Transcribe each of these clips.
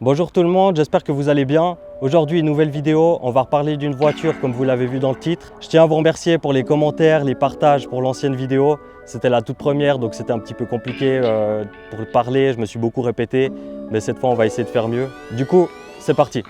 Bonjour tout le monde, j'espère que vous allez bien. Aujourd'hui, une nouvelle vidéo, on va reparler d'une voiture comme vous l'avez vu dans le titre. Je tiens à vous remercier pour les commentaires, les partages pour l'ancienne vidéo. C'était la toute première, donc c'était un petit peu compliqué pour le parler, je me suis beaucoup répété. Mais cette fois, on va essayer de faire mieux. Du coup, c'est parti.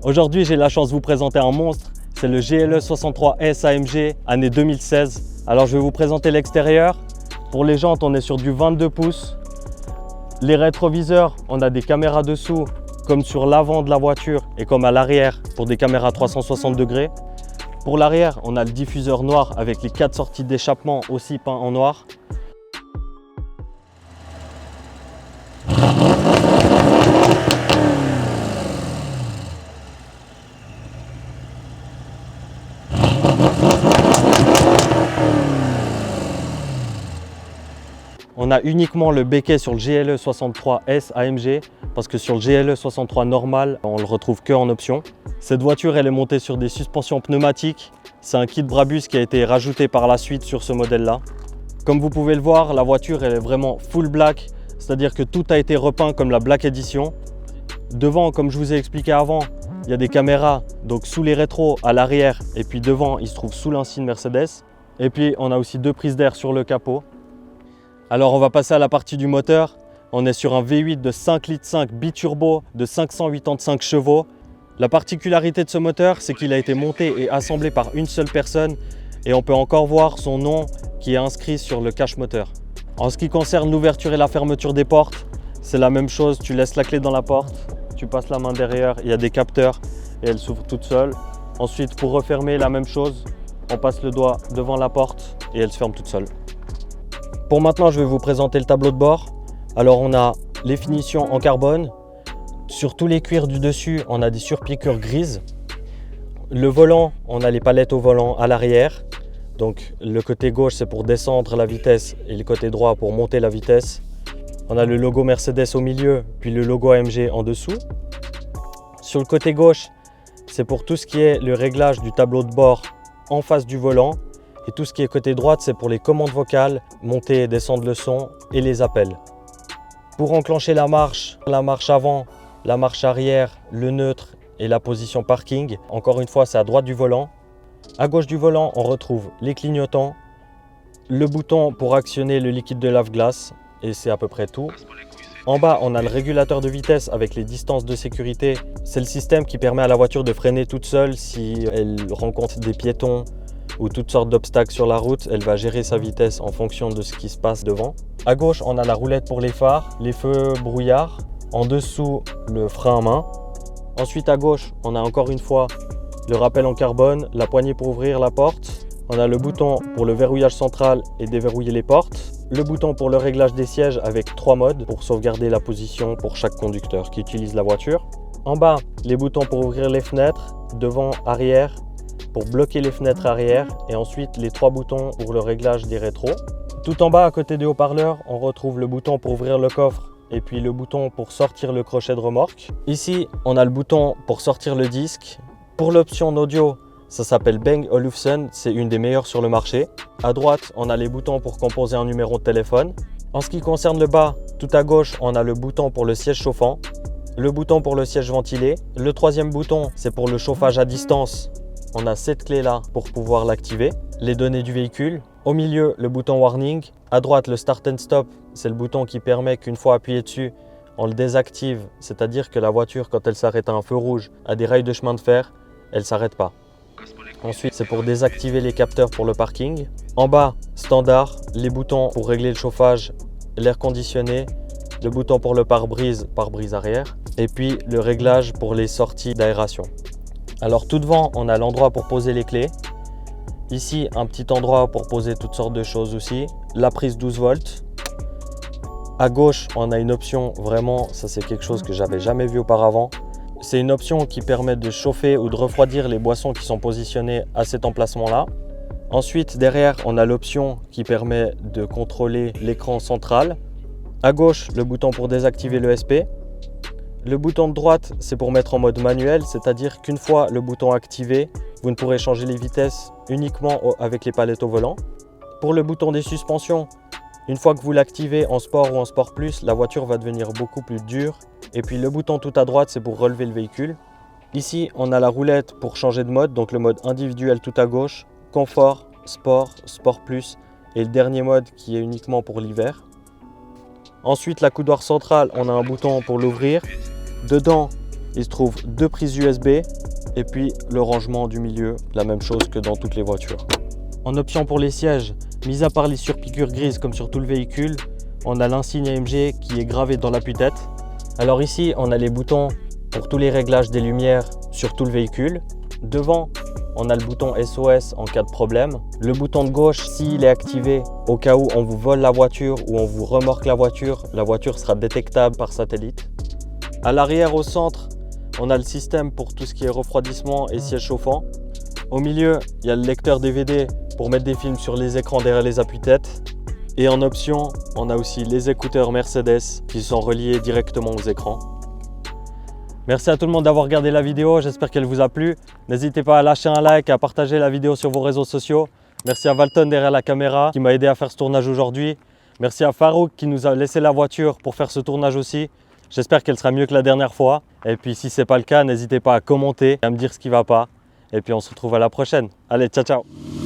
Aujourd'hui, j'ai la chance de vous présenter un monstre. C'est le GLE 63S AMG, année 2016. Alors, je vais vous présenter l'extérieur. Pour les jantes, on est sur du 22 pouces. Les rétroviseurs, on a des caméras dessous, comme sur l'avant de la voiture et comme à l'arrière pour des caméras 360 degrés. Pour l'arrière, on a le diffuseur noir avec les 4 sorties d'échappement aussi peints en noir. On a uniquement le béquet sur le GLE 63S AMG parce que sur le GLE 63 normal, on le retrouve que en option. Cette voiture, elle est montée sur des suspensions pneumatiques. C'est un kit Brabus qui a été rajouté par la suite sur ce modèle-là. Comme vous pouvez le voir, la voiture elle est vraiment full black, c'est-à-dire que tout a été repeint comme la Black Edition. Devant, comme je vous ai expliqué avant, il y a des caméras donc sous les rétros à l'arrière et puis devant, il se trouve sous l'insigne Mercedes. Et puis, on a aussi 2 prises d'air sur le capot. Alors on va passer à la partie du moteur. On est sur un V8 de 5,5 litres biturbo de 585 chevaux. La particularité de ce moteur, c'est qu'il a été monté et assemblé par une seule personne et on peut encore voir son nom qui est inscrit sur le cache moteur. En ce qui concerne l'ouverture et la fermeture des portes, c'est la même chose. Tu laisses la clé dans la porte, tu passes la main derrière, il y a des capteurs et elle s'ouvre toute seule. Ensuite, pour refermer, la même chose. On passe le doigt devant la porte et elle se ferme toute seule. Pour maintenant, je vais vous présenter le tableau de bord. Alors, on a les finitions en carbone. Sur tous les cuirs du dessus, on a des surpiqûres grises. Le volant, on a les palettes au volant à l'arrière. Donc, le côté gauche, c'est pour descendre la vitesse et le côté droit pour monter la vitesse. On a le logo Mercedes au milieu, puis le logo AMG en dessous. Sur le côté gauche, c'est pour tout ce qui est le réglage du tableau de bord en face du volant. Et tout ce qui est côté droite, c'est pour les commandes vocales, monter et descendre le son et les appels. Pour enclencher la marche avant, la marche arrière, le neutre et la position parking, encore une fois, c'est à droite du volant. À gauche du volant, on retrouve les clignotants, le bouton pour actionner le liquide de lave-glace et c'est à peu près tout. En bas, on a le régulateur de vitesse avec les distances de sécurité. C'est le système qui permet à la voiture de freiner toute seule si elle rencontre des piétons ou toutes sortes d'obstacles sur la route. Elle va gérer sa vitesse en fonction de ce qui se passe devant. À gauche, on a la roulette pour les phares, les feux brouillard. En dessous, le frein à main. Ensuite, à gauche, on a encore une fois le rappel en carbone, la poignée pour ouvrir la porte. On a le bouton pour le verrouillage central et déverrouiller les portes. Le bouton pour le réglage des sièges avec 3 modes pour sauvegarder la position pour chaque conducteur qui utilise la voiture. En bas, les boutons pour ouvrir les fenêtres, devant, arrière, pour bloquer les fenêtres arrière et ensuite les 3 boutons pour le réglage des rétros. Tout en bas à côté des haut-parleurs, on retrouve le bouton pour ouvrir le coffre et puis le bouton pour sortir le crochet de remorque. Ici, on a le bouton pour sortir le disque. Pour l'option audio, ça s'appelle Bang Olufsen, c'est une des meilleures sur le marché. À droite, on a les boutons pour composer un numéro de téléphone. En ce qui concerne le bas, tout à gauche, on a le bouton pour le siège chauffant, le bouton pour le siège ventilé. Le 3e bouton, c'est pour le chauffage à distance. On a cette clé-là pour pouvoir l'activer. Les données du véhicule. Au milieu, le bouton warning. À droite, le start and stop. C'est le bouton qui permet qu'une fois appuyé dessus, on le désactive. C'est-à-dire que la voiture, quand elle s'arrête à un feu rouge, à des rails de chemin de fer, elle ne s'arrête pas. Ensuite, c'est pour désactiver les capteurs pour le parking. En bas, standard, les boutons pour régler le chauffage, l'air conditionné, le bouton pour le pare-brise arrière, et puis le réglage pour les sorties d'aération. Alors tout devant, on a l'endroit pour poser les clés. Ici, un petit endroit pour poser toutes sortes de choses aussi. La prise 12 volts. À gauche, on a une option, vraiment, ça c'est quelque chose que j'avais jamais vu auparavant. C'est une option qui permet de chauffer ou de refroidir les boissons qui sont positionnées à cet emplacement-là. Ensuite, derrière, on a l'option qui permet de contrôler l'écran central. À gauche, le bouton pour désactiver l'ESP. Le bouton de droite, c'est pour mettre en mode manuel, c'est-à-dire qu'une fois le bouton activé, vous ne pourrez changer les vitesses uniquement avec les palettes au volant. Pour le bouton des suspensions, une fois que vous l'activez en sport ou en sport plus, la voiture va devenir beaucoup plus dure. Et puis le bouton tout à droite, c'est pour relever le véhicule. Ici, on a la roulette pour changer de mode, donc le mode individuel tout à gauche, confort, sport, sport plus et le dernier mode qui est uniquement pour l'hiver. Ensuite, la coudoir centrale, on a un bouton pour l'ouvrir. Dedans, il se trouve 2 prises USB et puis le rangement du milieu, la même chose que dans toutes les voitures. En option pour les sièges, mis à part les surpiqûres grises comme sur tout le véhicule, on a l'insigne AMG qui est gravé dans l'appui-tête. Alors ici, on a les boutons pour tous les réglages des lumières sur tout le véhicule. Devant, on a le bouton SOS en cas de problème. Le bouton de gauche, s'il est activé, au cas où on vous vole la voiture ou on vous remorque la voiture sera détectable par satellite. À l'arrière, au centre, on a le système pour tout ce qui est refroidissement et siège chauffant. Au milieu, il y a le lecteur DVD pour mettre des films sur les écrans derrière les appuis-têtes. Et en option, on a aussi les écouteurs Mercedes qui sont reliés directement aux écrans. Merci à tout le monde d'avoir regardé la vidéo, j'espère qu'elle vous a plu. N'hésitez pas à lâcher un like, à partager la vidéo sur vos réseaux sociaux. Merci à Valton derrière la caméra qui m'a aidé à faire ce tournage aujourd'hui. Merci à Farouk qui nous a laissé la voiture pour faire ce tournage aussi. J'espère qu'elle sera mieux que la dernière fois. Et puis si ce n'est pas le cas, n'hésitez pas à commenter, à me dire ce qui ne va pas. Et puis on se retrouve à la prochaine. Allez, ciao ciao!